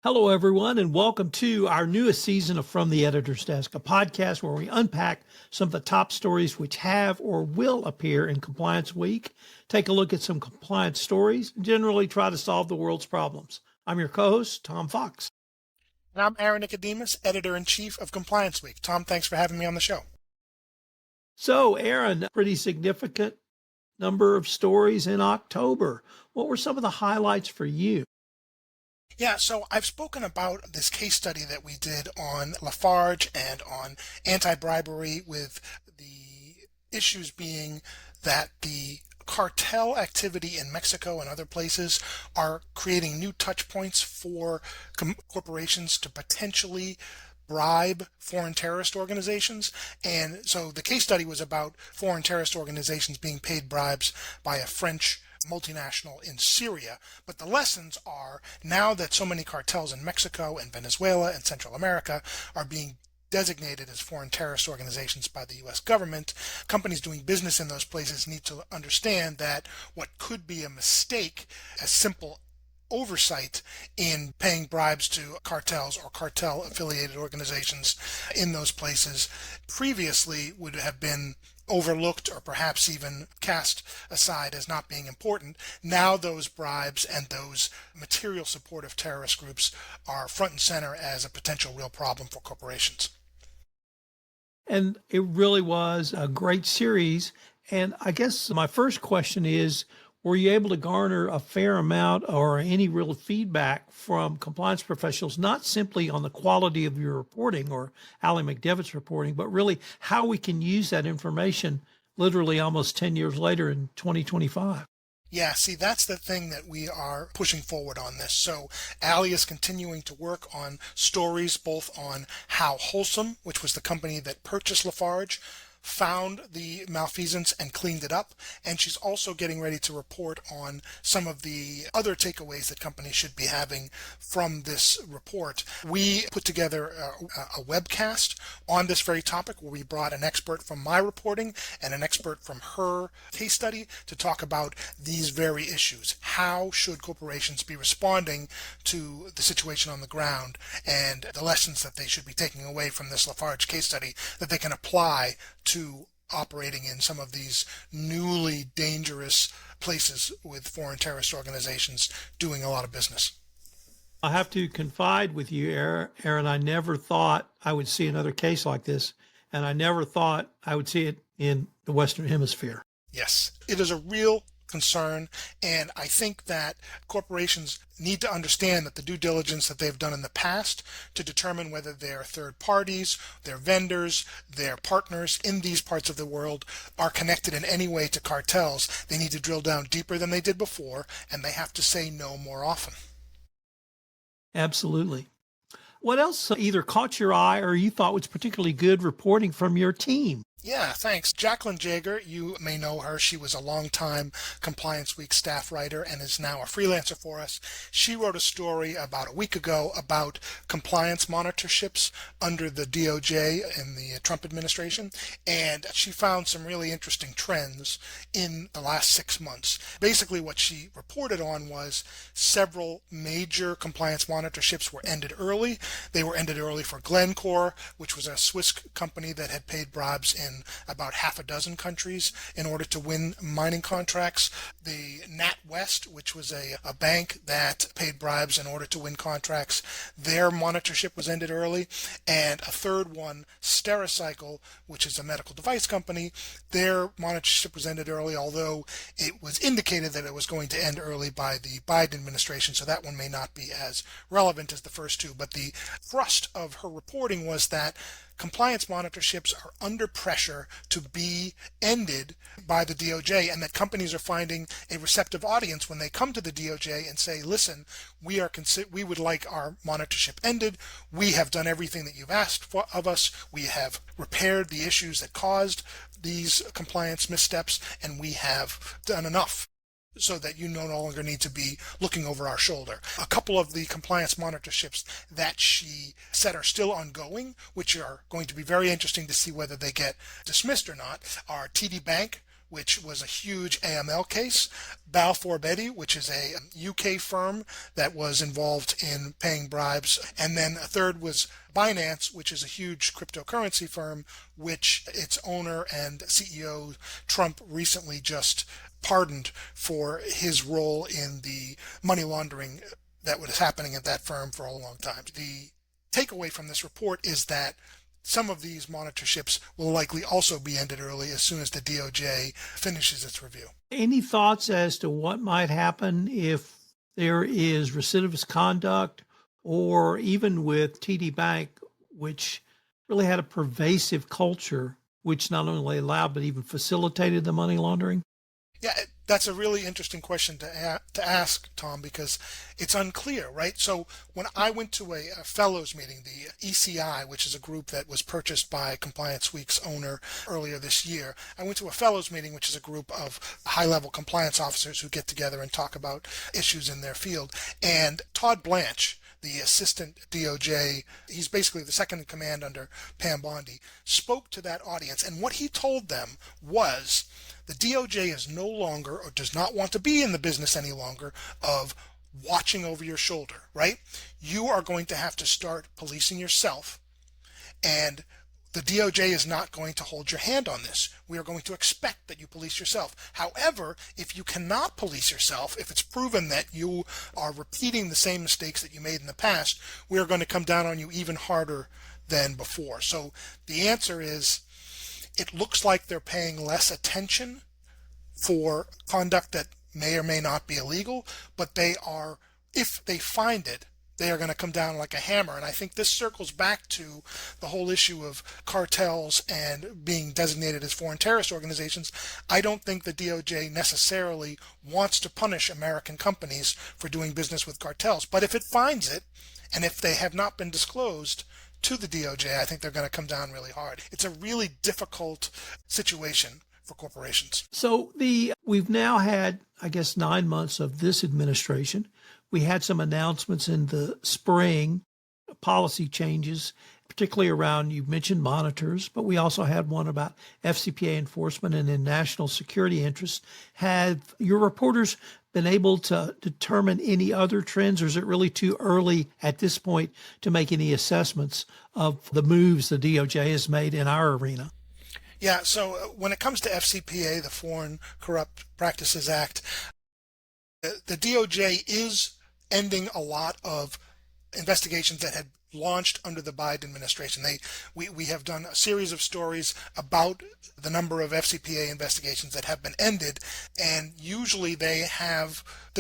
Hello, everyone, and welcome to our newest season of From the Editor's Desk, a podcast where we unpack some of the top stories which have or will appear in Compliance Week, take a look at some compliance stories, and generally try to solve the world's problems. I'm your co-host, Tom Fox. And I'm Aaron Nicodemus, Editor-in-Chief of Compliance Week. Tom, thanks for having me on the show. So, Aaron, pretty significant number of stories in October. What were some of the highlights for you? Yeah, so I've spoken about this case study that we did on Lafarge and on anti-bribery, with the issues being that the cartel activity in Mexico and other places are creating new touch points for corporations to potentially bribe foreign terrorist organizations. And so the case study was about foreign terrorist organizations being paid bribes by a French multinational in Syria. But the lessons are, now that so many cartels in Mexico and Venezuela and Central America are being designated as foreign terrorist organizations by the U.S. government, companies doing business in those places need to understand that what could be a mistake, a simple oversight in paying bribes to cartels or cartel affiliated organizations in those places, previously would have been overlooked or perhaps even cast aside as not being important. Now those bribes and those material support of terrorist groups are front and center as a potential real problem for corporations. And it really was a great series. And I guess my first question is, were you able to garner a fair amount or any real feedback from compliance professionals, not simply on the quality of your reporting or Ally McDevitt's reporting, but really how we can use that information literally almost 10 years later in 2025? Yeah, see, that's the thing that we are pushing forward on this. So Ally is continuing to work on stories both on how Wholesome, which was the company that purchased Lafarge, found the malfeasance and cleaned it up. And she's also getting ready to report on some of the other takeaways that companies should be having from this report. We put together a webcast on this very topic where we brought an expert from my reporting and an expert from her case study to talk about these very issues. How should corporations be responding to the situation on the ground, and the lessons that they should be taking away from this Lafarge case study that they can apply to operating in some of these newly dangerous places with foreign terrorist organizations doing a lot of business. I have to confide with you, Aaron, I never thought I would see another case like this, and I never thought I would see it in the Western Hemisphere. Yes, it is a real concern, and I think that corporations need to understand that the due diligence that they've done in the past to determine whether their third parties, their vendors, their partners in these parts of the world are connected in any way to cartels, they need to drill down deeper than they did before, and they have to say no more often. Absolutely. What else either caught your eye or you thought was particularly good reporting from your team? Yeah, thanks. Jacqueline Jaeger, you may know her. She was a longtime Compliance Week staff writer and is now a freelancer for us. She wrote a story about a week ago about compliance monitorships under the DOJ in the Trump administration, and she found some really interesting trends in the last 6 months. Basically, what she reported on was several major compliance monitorships were ended early. They were ended early for Glencore, which was a Swiss company that had paid bribes in about half a dozen countries in order to win mining contracts. The NatWest, which was a bank that paid bribes in order to win contracts, their monitorship was ended early. And a third one, Stericycle, which is a medical device company, their monitorship was ended early, although it was indicated that it was going to end early by the Biden administration, so that one may not be as relevant as the first two. But the thrust of her reporting was that compliance monitorships are under pressure to be ended by the DOJ, and that companies are finding a receptive audience when they come to the DOJ and say, listen, we would like our monitorship ended. We have done everything that you've asked of us. We have repaired the issues that caused these compliance missteps, and we have done enough so that you no longer need to be looking over our shoulder. A couple of the compliance monitorships that she said are still ongoing, which are going to be very interesting to see whether they get dismissed or not, are TD Bank, which was a huge AML case, Balfour Beatty, which is a UK firm that was involved in paying bribes, and then a third was Binance, which is a huge cryptocurrency firm, which its owner and CEO Trump recently just pardoned for his role in the money laundering that was happening at that firm for a long time. The takeaway from this report is that some of these monitorships will likely also be ended early as soon as the DOJ finishes its review. Any thoughts as to what might happen if there is recidivist conduct, or even with TD Bank, which really had a pervasive culture, which not only allowed but even facilitated the money laundering? Yeah, that's a really interesting question to ask, Tom, because it's unclear, right? So when I went to a fellows meeting, the ECI, which is a group that was purchased by Compliance Week's owner earlier this year, I went to a fellows meeting, which is a group of high-level compliance officers who get together and talk about issues in their field. And Todd Blanche, the assistant DOJ, he's basically the second in command under Pam Bondi, spoke to that audience. And what he told them was the DOJ is no longer, or does not want to be in the business any longer, of watching over your shoulder, right? You are going to have to start policing yourself, and the DOJ is not going to hold your hand on this. We are going to expect that you police yourself. However, if you cannot police yourself, if it's proven that you are repeating the same mistakes that you made in the past, we are going to come down on you even harder than before. So the answer is, it looks like they're paying less attention for conduct that may or may not be illegal, but they are, if they find it, they are going to come down like a hammer. And I think this circles back to the whole issue of cartels and being designated as foreign terrorist organizations. I don't think the DOJ necessarily wants to punish American companies for doing business with cartels. But if it finds it, and if they have not been disclosed to the DOJ, I think they're going to come down really hard. It's a really difficult situation for corporations. So we've now had, I guess, 9 months of this administration. We had some announcements in the spring, policy changes, particularly around, you mentioned monitors, but we also had one about FCPA enforcement and in national security interests. Have your reporters been able to determine any other trends, or is it really too early at this point to make any assessments of the moves the DOJ has made in our arena? Yeah, so when it comes to FCPA, the Foreign Corrupt Practices Act, the DOJ is ending a lot of investigations that had launched under the Biden administration. We have done a series of stories about the number of FCPA investigations that have been ended, and usually they're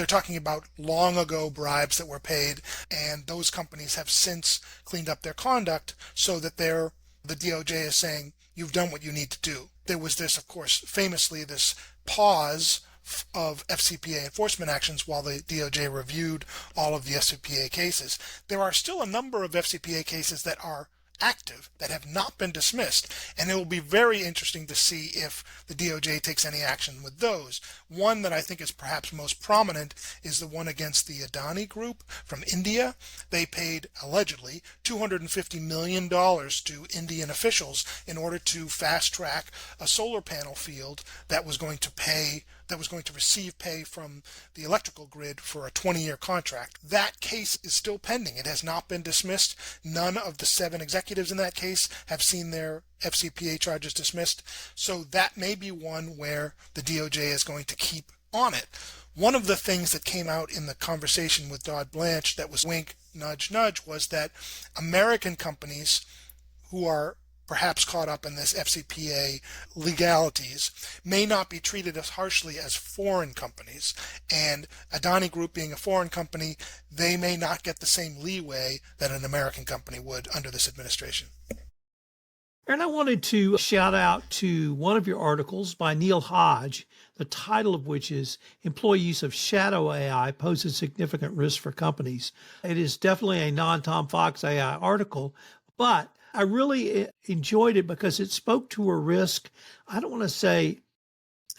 talking about long ago bribes that were paid, and those companies have since cleaned up their conduct so that the DOJ is saying, you've done what you need to do. There was this, of course, famously this pause of FCPA enforcement actions while the DOJ reviewed all of the FCPA cases. There are still a number of FCPA cases that are active, that have not been dismissed, and it will be very interesting to see if the DOJ takes any action with those. One that I think is perhaps most prominent is the one against the Adani Group from India. They paid, allegedly, $250 million to Indian officials in order to fast-track a solar panel field that was going to receive pay from the electrical grid for a 20-year contract. That case is still pending. It has not been dismissed. None of the 7 executives in that case have seen their FCPA charges dismissed. So that may be one where the DOJ is going to keep on it. One of the things that came out in the conversation with Todd Blanche that was wink, nudge, nudge, was that American companies who are perhaps caught up in this FCPA legalities may not be treated as harshly as foreign companies. And Adani Group being a foreign company, they may not get the same leeway that an American company would under this administration. And I wanted to shout out to one of your articles by Neil Hodge, the title of which is Employee Use of Shadow AI Poses Significant Risk for Companies. It is definitely a non-Tom Fox AI article, but I really enjoyed it because it spoke to a risk. I don't want to say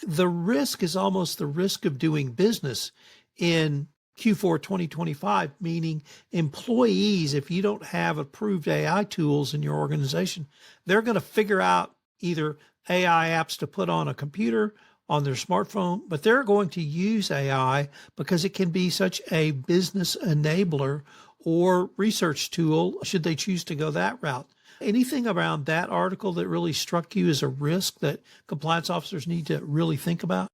the risk is almost the risk of doing business in Q4 2025, meaning employees, if you don't have approved AI tools in your organization, they're going to figure out either AI apps to put on a computer on their smartphone, but they're going to use AI because it can be such a business enabler or research tool should they choose to go that route. Anything around that article that really struck you as a risk that compliance officers need to really think about?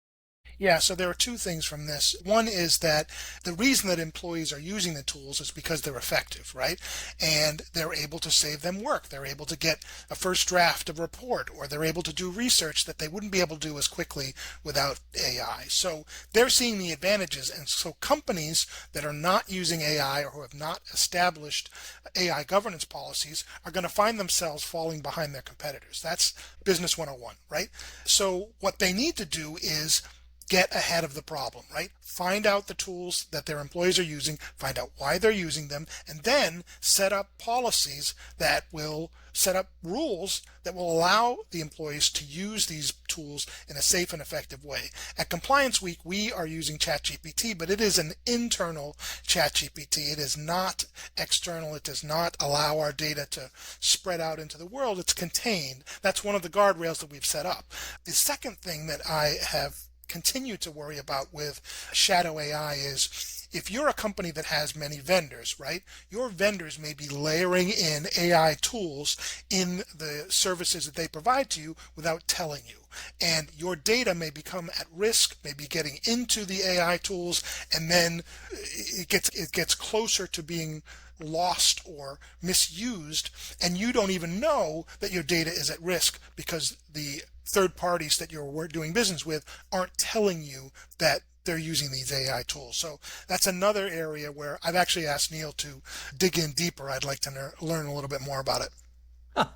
Yeah, so there are two things from this. One is that the reason that employees are using the tools is because they're effective, right? And they're able to save them work. They're able to get a first draft of a report, or they're able to do research that they wouldn't be able to do as quickly without AI. So they're seeing the advantages. And so companies that are not using AI or who have not established AI governance policies are going to find themselves falling behind their competitors. That's business 101, right? So what they need to do is get ahead of the problem, right? Find out the tools that their employees are using, find out why they're using them, and then set up policies that will set up rules that will allow the employees to use these tools in a safe and effective way. At Compliance Week, we are using ChatGPT, but it is an internal ChatGPT. It is not external. It does not allow our data to spread out into the world. It's contained. That's one of the guardrails that we've set up. The second thing that I have continue to worry about with shadow AI is if you're a company that has many vendors, right? Your vendors may be layering in AI tools in the services that they provide to you without telling you. And your data may become at risk, maybe getting into the AI tools, and then it gets closer to being lost or misused, and you don't even know that your data is at risk because the third parties that you're doing business with aren't telling you that they're using these AI tools. So that's another area where I've actually asked Neil to dig in deeper. I'd like to learn a little bit more about it.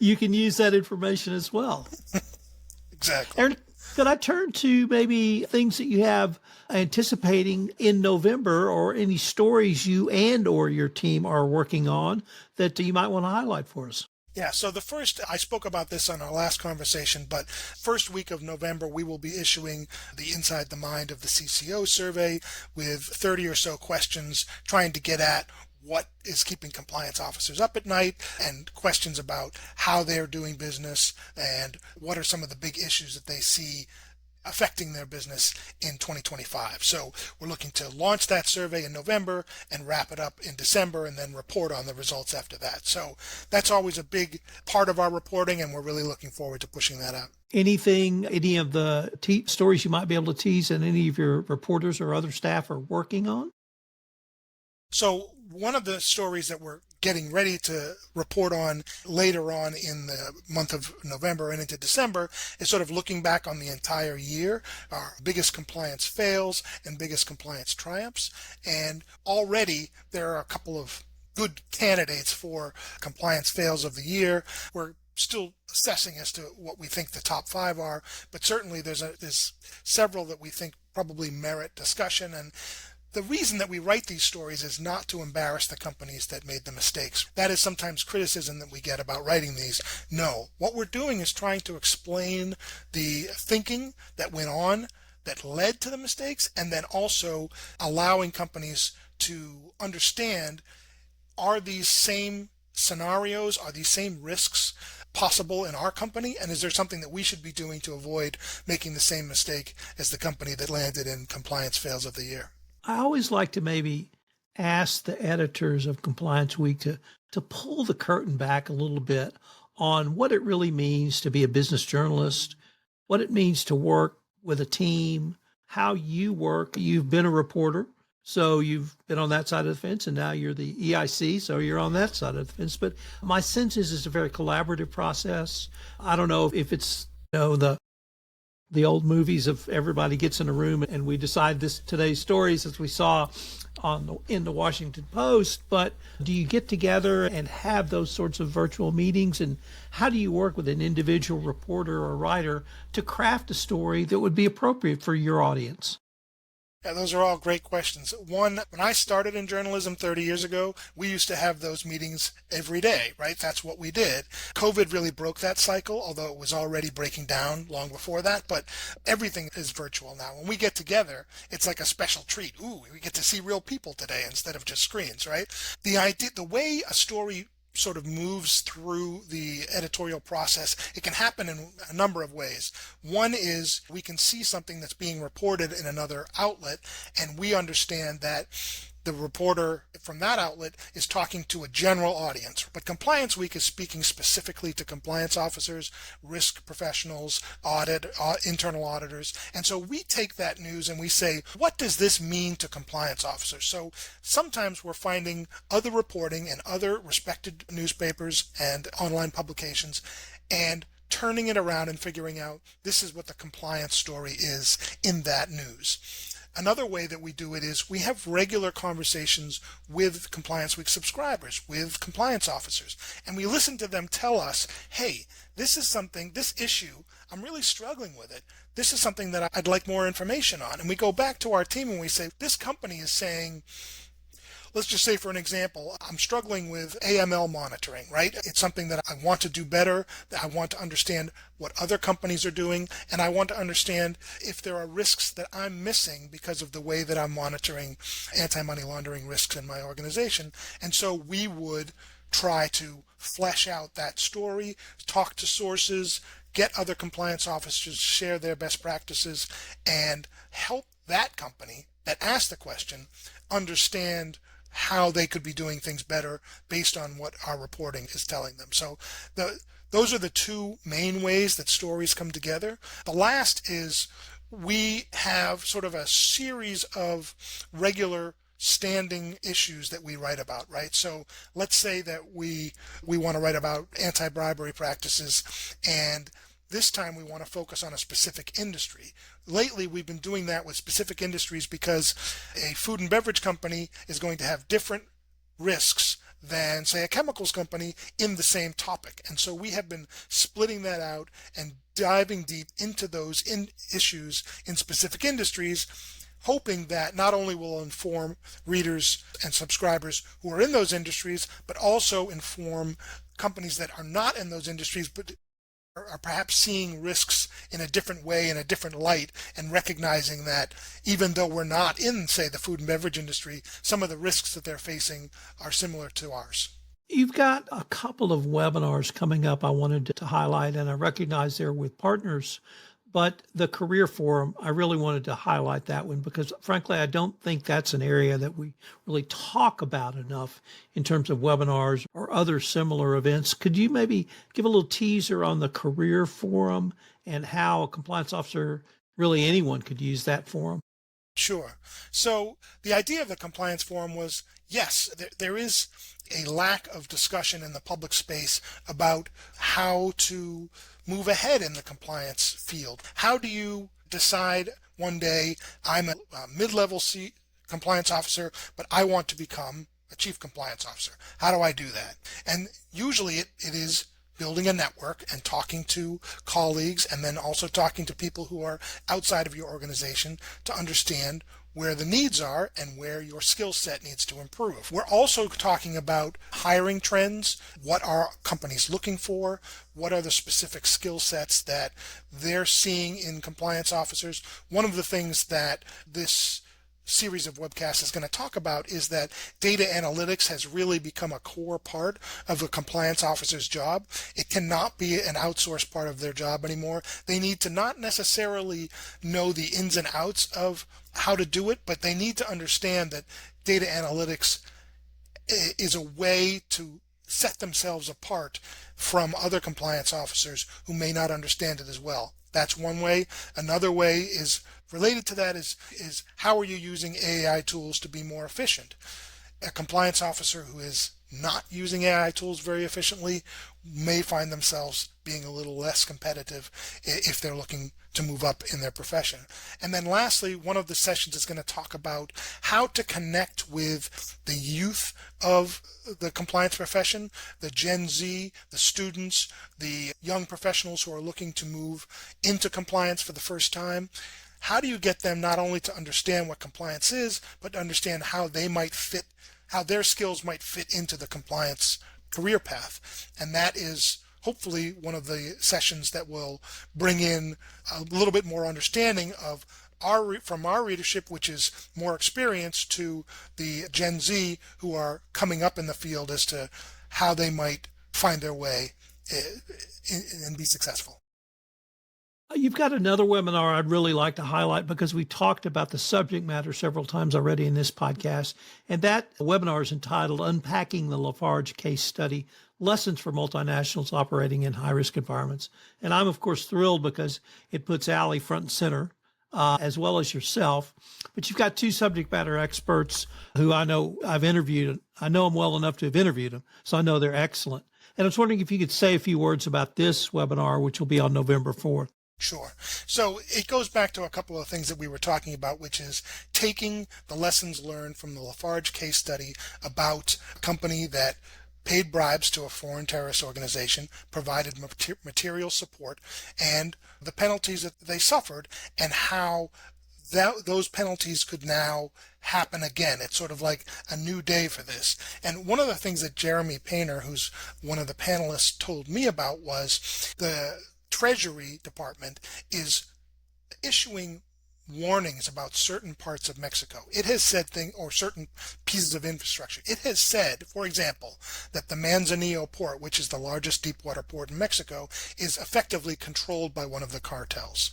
You can use that information as well. Exactly. Aaron, could I turn to maybe things that you have anticipating in November, or any stories you and or your team are working on that you might want to highlight for us? Yeah, so the first, I spoke about this on our last conversation, but first week of November, we will be issuing the Inside the Mind of the CCO survey with 30 or so questions trying to get at what is keeping compliance officers up at night, and questions about how they're doing business and what are some of the big issues that they see affecting their business in 2025. So we're looking to launch that survey in November and wrap it up in December, and then report on the results after that. So that's always a big part of our reporting, and we're really looking forward to pushing that out. Anything, any of the stories you might be able to tease that any of your reporters or other staff are working on? So one of the stories that we're getting ready to report on later on in the month of November and into December is sort of looking back on the entire year, our biggest compliance fails and biggest compliance triumphs. And already there are a couple of good candidates for compliance fails of the year. We're still assessing as to what we think the top five are, but certainly there's several that we think probably merit discussion. And the reason that we write these stories is not to embarrass the companies that made the mistakes. That is sometimes criticism that we get about writing these. No, what we're doing is trying to explain the thinking that went on that led to the mistakes, and then also allowing companies to understand, are these same scenarios, are these same risks possible in our company, and is there something that we should be doing to avoid making the same mistake as the company that landed in compliance fails of the year? I always like to maybe ask the editors of Compliance Week to pull the curtain back a little bit on what it really means to be a business journalist, what it means to work with a team, how you work. You've been a reporter, so you've been on that side of the fence, and now you're the EIC, so you're on that side of the fence. But my sense is it's a very collaborative process. I don't know if it's, the old movies of everybody gets in a room and we decide today's stories as we saw in the Washington Post, but do you get together and have those sorts of virtual meetings, and how do you work with an individual reporter or writer to craft a story that would be appropriate for your audience? Yeah, those are all great questions. One, when I started in journalism 30 years ago, we used to have those meetings every day, right? That's what we did. COVID really broke that cycle, although it was already breaking down long before that, but everything is virtual now. When we get together, it's like a special treat. Ooh, we get to see real people today instead of just screens, right? The way a story sort of moves through the editorial process, it can happen in a number of ways. One is we can see something that's being reported in another outlet, and we understand that the reporter from that outlet is talking to a general audience. But Compliance Week is speaking specifically to compliance officers, risk professionals, internal auditors. And so we take that news and we say, what does this mean to compliance officers? So sometimes we're finding other reporting in other respected newspapers and online publications and turning it around and figuring out this is what the compliance story is in that news. Another way that we do it is we have regular conversations with Compliance Week subscribers, with compliance officers, and we listen to them tell us, hey, this issue, I'm really struggling with it. This is something that I'd like more information on. And we go back to our team and we say, this company is saying, let's just say for an example, I'm struggling with AML monitoring, right? It's something that I want to do better, that I want to understand what other companies are doing, and I want to understand if there are risks that I'm missing because of the way that I'm monitoring anti-money laundering risks in my organization. And so we would try to flesh out that story, talk to sources, get other compliance officers to share their best practices, and help that company that asked the question understand how they could be doing things better based on what our reporting is telling them. So those are the two main ways that stories come together. The last is we have sort of a series of regular standing issues that we write about, right? So let's say that we want to write about anti-bribery practices, and this time we want to focus on a specific industry. Lately, we've been doing that with specific industries because a food and beverage company is going to have different risks than, say, a chemicals company in the same topic. And so we have been splitting that out and diving deep into those issues in specific industries, hoping that not only will inform readers and subscribers who are in those industries, but also inform companies that are not in those industries, but are perhaps seeing risks in a different way, in a different light, and recognizing that even though we're not in, say, the food and beverage industry, some of the risks that they're facing are similar to ours. You've got a couple of webinars coming up I wanted to highlight, and I recognize they're with partners, but the Career Forum, I really wanted to highlight that one because frankly, I don't think that's an area that we really talk about enough in terms of webinars or other similar events. Could you maybe give a little teaser on the Career Forum and how a compliance officer, really anyone, could use that forum? Sure. So the idea of the compliance forum was, yes, there is a lack of discussion in the public space about how to move ahead in the compliance field. How do you decide one day, I'm a mid-level compliance officer, but I want to become a chief compliance officer? How do I do that? And usually it is building a network and talking to colleagues, and then also talking to people who are outside of your organization to understand where the needs are and where your skill set needs to improve. We're also talking about hiring trends. What are companies looking for? What are the specific skill sets that they're seeing in compliance officers? One of the things that this series of webcasts is going to talk about is that data analytics has really become a core part of a compliance officer's job. It cannot be an outsourced part of their job anymore. They need to not necessarily know the ins and outs of how to do it, but they need to understand that data analytics is a way to set themselves apart from other compliance officers who may not understand it as well. That's one way. Another way is related to that is how are you using AI tools to be more efficient? A compliance officer who is not using AI tools very efficiently may find themselves being a little less competitive if they're looking to move up in their profession. And then lastly, one of the sessions is going to talk about how to connect with the youth of the compliance profession, the Gen Z, the students, the young professionals who are looking to move into compliance for the first time. How do you get them not only to understand what compliance is, but to understand how they might fit, how their skills might fit into the compliance career path? And that is hopefully one of the sessions that will bring in a little bit more understanding of from our readership, which is more experienced, to the Gen Z who are coming up in the field as to how they might find their way and be successful. You've got another webinar I'd really like to highlight because we talked about the subject matter several times already in this podcast. And that webinar is entitled Unpacking the Lafarge Case Study, Lessons for Multinationals Operating in High-Risk Environments. And I'm, of course, thrilled because it puts Allie front and center, as well as yourself. But you've got two subject matter experts who I know I've interviewed. I know them well enough to have interviewed them, so I know they're excellent. And I was wondering if you could say a few words about this webinar, which will be on November 4th. Sure. So it goes back to a couple of things that we were talking about, which is taking the lessons learned from the Lafarge case study about a company that paid bribes to a foreign terrorist organization, provided material support, and the penalties that they suffered, and how those penalties could now happen again. It's sort of like a new day for this. And one of the things that Jeremy Painter, who's one of the panelists, told me about was the Treasury Department is issuing warnings about certain parts of Mexico. It has said or certain pieces of infrastructure. It has said, for example, that the Manzanillo port, which is the largest deepwater port in Mexico, is effectively controlled by one of the cartels.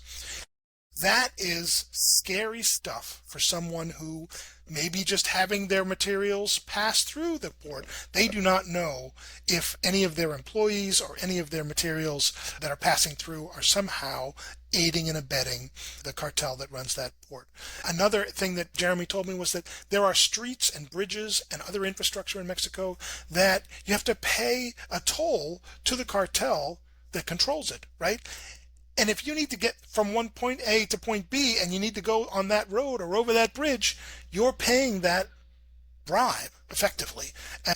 That is scary stuff for someone who may be just having their materials pass through the port. They do not know if any of their employees or any of their materials that are passing through are somehow aiding and abetting the cartel that runs that port. Another thing that Jeremy told me was that there are streets and bridges and other infrastructure in Mexico that you have to pay a toll to the cartel that controls it, right? And if you need to get from one point A to point B and you need to go on that road or over that bridge, you're paying that bribe effectively.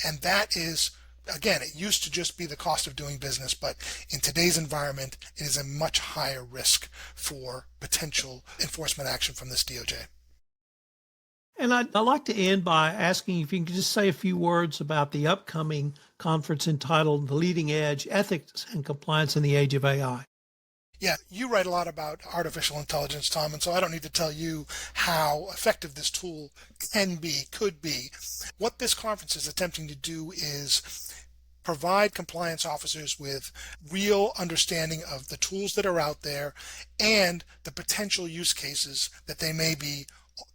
And that is, again, it used to just be the cost of doing business, but in today's environment, it is a much higher risk for potential enforcement action from this DOJ. And I'd like to end by asking if you can just say a few words about the upcoming conference entitled The Leading Edge, Ethics and Compliance in the Age of AI. Yeah, you write a lot about artificial intelligence, Tom, and so I don't need to tell you how effective this tool could be. What this conference is attempting to do is provide compliance officers with real understanding of the tools that are out there and the potential use cases that they may be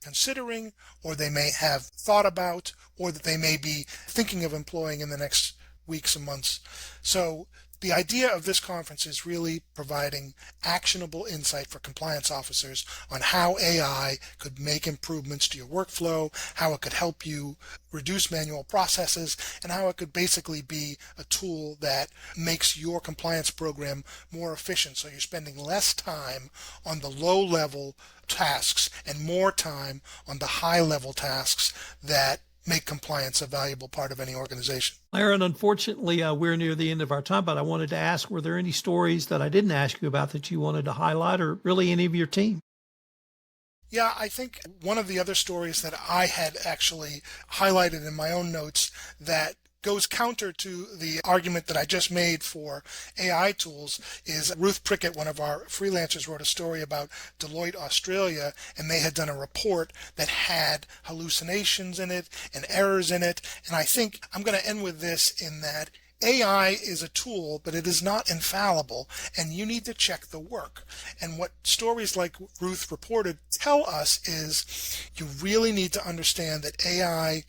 considering, or they may have thought about, or that they may be thinking of employing in the next weeks and months. So the idea of this conference is really providing actionable insight for compliance officers on how AI could make improvements to your workflow, how it could help you reduce manual processes, and how it could basically be a tool that makes your compliance program more efficient, so you're spending less time on the low-level tasks and more time on the high-level tasks that make compliance a valuable part of any organization. Aaron, unfortunately, we're near the end of our time, but I wanted to ask, were there any stories that I didn't ask you about that you wanted to highlight, or really any of your team? Yeah, I think one of the other stories that I had actually highlighted in my own notes that goes counter to the argument that I just made for AI tools is Ruth Prickett, one of our freelancers, wrote a story about Deloitte Australia, and they had done a report that had hallucinations in it and errors in it. And I think I'm going to end with this in that AI is a tool, but it is not infallible, and you need to check the work. And what stories like Ruth reported tell us is you really need to understand that AI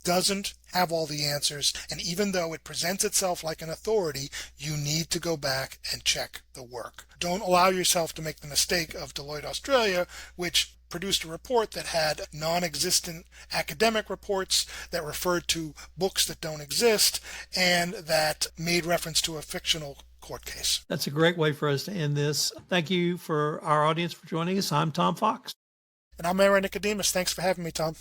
doesn't have all the answers, and even though it presents itself like an authority, you need to go back and check the work. Don't allow yourself to make the mistake of Deloitte Australia, which produced a report that had non-existent academic reports that referred to books that don't exist and that made reference to a fictional court case. That's a great way for us to end this. Thank you for our audience for joining us. I'm Tom Fox. And I'm Aaron Nicodemus. Thanks for having me, Tom.